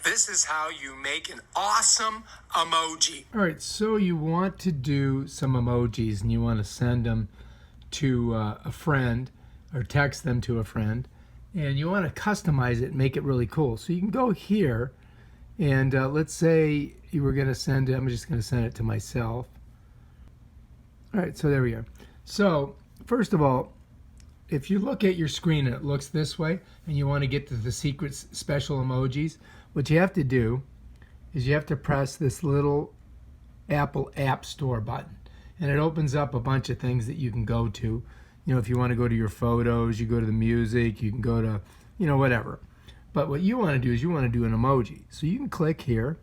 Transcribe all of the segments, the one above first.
This is how you make an awesome emoji. All right, so you want to do some emojis and you want to send them to a friend or text them to a friend, and you want to customize it and make it really cool. So you can go here and let's say you were going to send it. I'm just going to send it to myself. All right, so there we go. So first of all, if you look at your screen and it looks this way and you want to get to the secret special emojis, what you have to do is you have to press this little Apple App Store button, and it opens up a bunch of things that you can go to. You know, if you want to go to your photos, you go to the music, you can go to, you know, whatever. But what you want to do is you want to do an emoji. So you can click here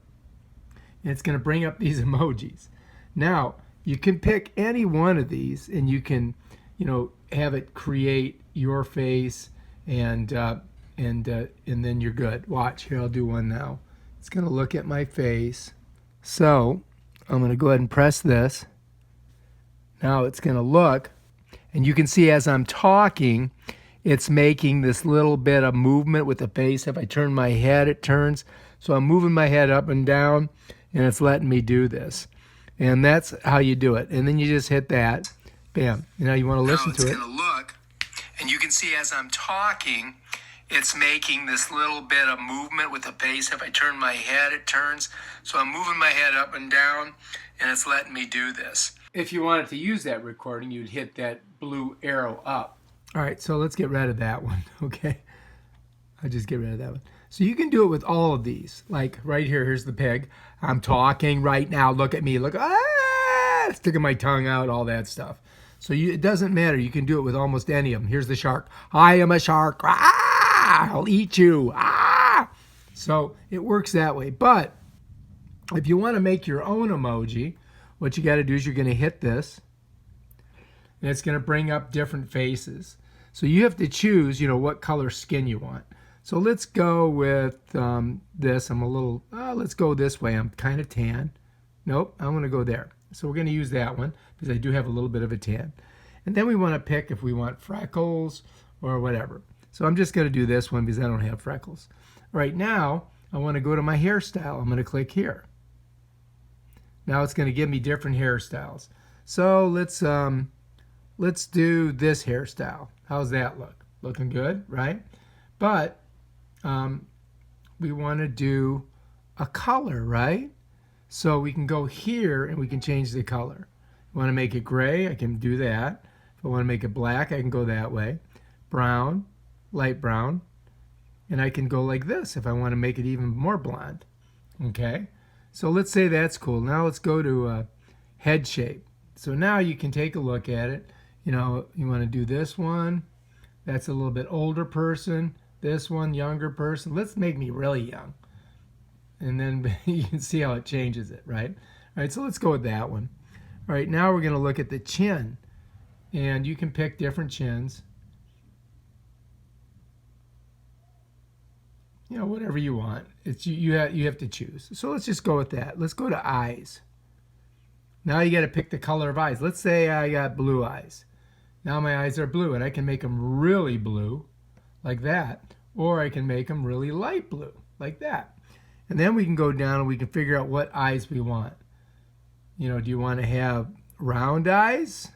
and it's going to bring up these emojis. Now, you can pick any one of these and you can, you know, have it create your face and then you're good. Watch, here I'll do one now. It's going to look at my face. So I'm going to go ahead and press this. Now it's going to look, and you can see as I'm talking, it's making this little bit of movement with the face. If I turn my head, it turns. So I'm moving my head up and down, and it's letting me do this. And that's how you do it. And then you just hit that. Bam. Now you want to listen to it. Now it's going to look, and you can see as I'm talking, it's making this little bit of movement with the face. If I turn my head, it turns. So I'm moving my head up and down, and it's letting me do this. If you wanted to use that recording, you'd hit that blue arrow up. All right, so let's get rid of that one, okay? I'll just get rid of that one. So you can do it with all of these. Like right here, here's the pig. I'm talking right now. Look at me. Look, sticking my tongue out, all that stuff. So it doesn't matter. You can do it with almost any of them. Here's the shark. I am a shark. I'll eat you. So it works that way. But if you want to make your own emoji, what you got to do is you're going to hit this, and it's going to bring up different faces. So you have to choose, you know, what color skin you want. So let's go with this. I'm a little, let's go this way. I'm kind of tan. Nope, I'm going to go there. So we're going to use that one because I do have a little bit of a tan. And then we want to pick if we want freckles or whatever. So I'm just going to do this one because I don't have freckles. Right now, I want to go to my hairstyle. I'm going to click here. Now it's going to give me different hairstyles. So let's do this hairstyle. How's that look? Looking good, right? But we want to do a color, right? So we can go here and we can change the color. If I want to make it gray, I can do that. If I want to make it black, I can go that way. Brown, light brown. And I can go like this if I want to make it even more blonde. Okay? So let's say that's cool. Now let's go to head shape. So now you can take a look at it. You know, you want to do this one. That's a little bit older person. This one, younger person. Let's make me really young. And then you can see how it changes it, right? All right, so let's go with that one. All right, now we're going to look at the chin. And you can pick different chins. You know, whatever you want. It's you have to choose. So let's just go with that. Let's go to eyes. Now you got to pick the color of eyes. Let's say I got blue eyes. Now my eyes are blue, and I can make them really blue, like that. Or I can make them really light blue, like that. And then we can go down and we can figure out what eyes we want. You know, do you want to have round eyes?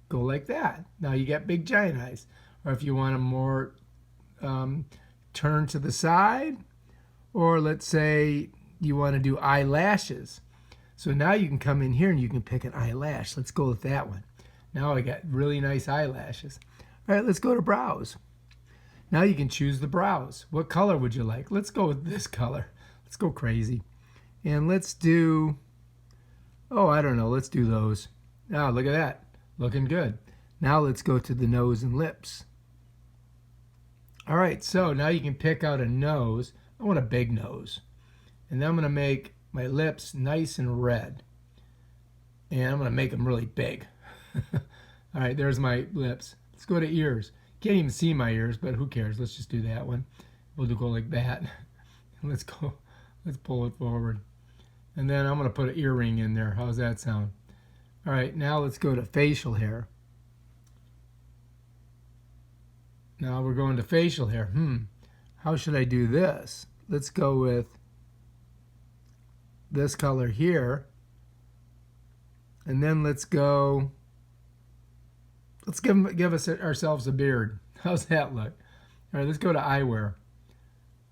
Go like that. Now you got big giant eyes. Or if you want them more turn to the side, or let's say you want to do eyelashes. So now you can come in here and you can pick an eyelash. Let's go with that one. Now I got really nice eyelashes. All right, let's go to brows. Now you can choose the brows. What color would you like? Let's go with this color. Let's go crazy. And let's do, oh, I don't know, let's do those. Oh, look at that. Looking good. Now let's go to the nose and lips. All right, so now you can pick out a nose. I want a big nose. And then I'm going to make my lips nice and red. And I'm going to make them really big. All right, there's my lips. Let's go to ears. Can't even see my ears, but who cares? Let's just do that one. We'll go like that. Let's pull it forward. And then I'm going to put an earring in there. How's that sound? All right, now let's go to facial hair. Now we're going to facial hair. How should I do this? Let's go with this color here. And then let's go, let's give ourselves a beard. How's that look? All right, let's go to eyewear.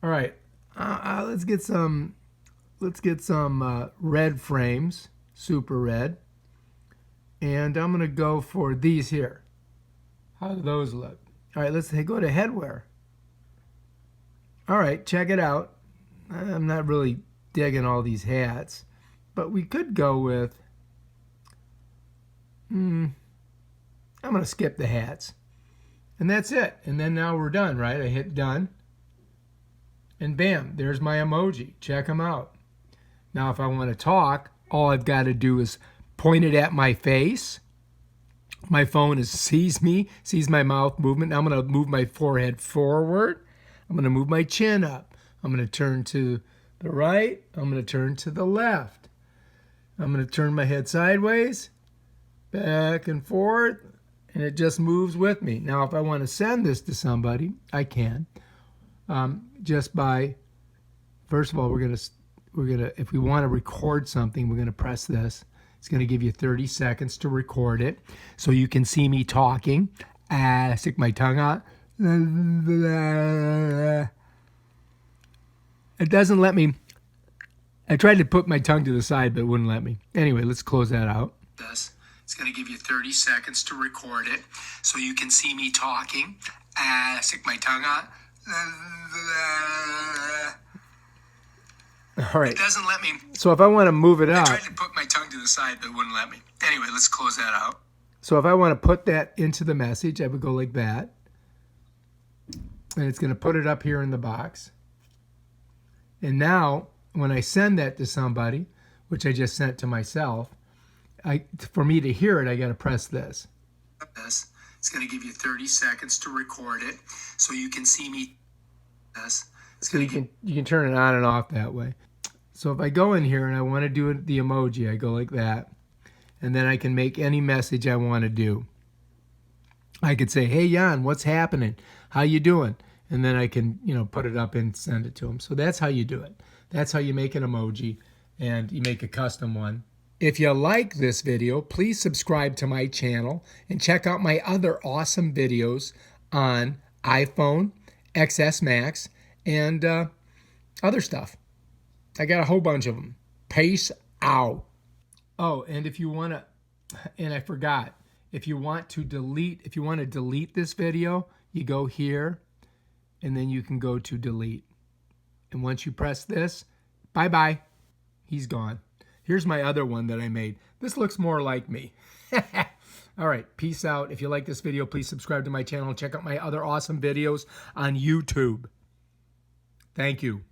All right, let's get some red frames, super red. And I'm gonna go for these here. How do those look? All right, let's go to headwear. All right, check it out. I'm not really digging all these hats, but we could go with, I'm gonna skip the hats. And that's it. And then now we're done, right? I hit done. And bam, there's my emoji. Check them out. Now if I want to talk, all I've got to do is point it at my face. My phone sees me, sees my mouth movement. Now I'm going to move my forehead forward. I'm going to move my chin up. I'm going to turn to the right. I'm going to turn to the left. I'm going to turn my head sideways, back and forth, and it just moves with me. Now if I want to send this to somebody, I can. Just by, first of all, we're gonna if we want to record something, we're gonna press this. It's gonna give you 30 seconds to record it, so you can see me talking. Stick my tongue out. It doesn't let me. I tried to put my tongue to the side, but it wouldn't let me. Anyway, let's close that out. It's gonna give you 30 seconds to record it, so you can see me talking. Stick my tongue out. All right. It doesn't let me. So if I want to move it up. I tried to put my tongue to the side, but it wouldn't let me. Anyway, let's close that out. So if I want to put that into the message, I would go like that. And it's going to put it up here in the box. And now, when I send that to somebody, which I just sent to myself, for me to hear it, I got to press this. It's going to give you 30 seconds to record it, so you can see me. So you can turn it on and off that way. So if I go in here and I want to do the emoji, I go like that, and then I can make any message I want to do. I could say, "Hey Jan, what's happening? How you doing?" And then I can, put it up and send it to him. So that's how you do it. That's how you make an emoji, and you make a custom one. If you like this video, please subscribe to my channel and check out my other awesome videos on iPhone, XS Max, and other stuff. I got a whole bunch of them. Peace out. Oh, and if you want to, and I forgot, if you want to delete this video, you go here, and then you can go to delete. And once you press this, bye-bye, he's gone. Here's my other one that I made. This looks more like me. All right, peace out. If you like this video, please subscribe to my channel. Check out my other awesome videos on YouTube. Thank you.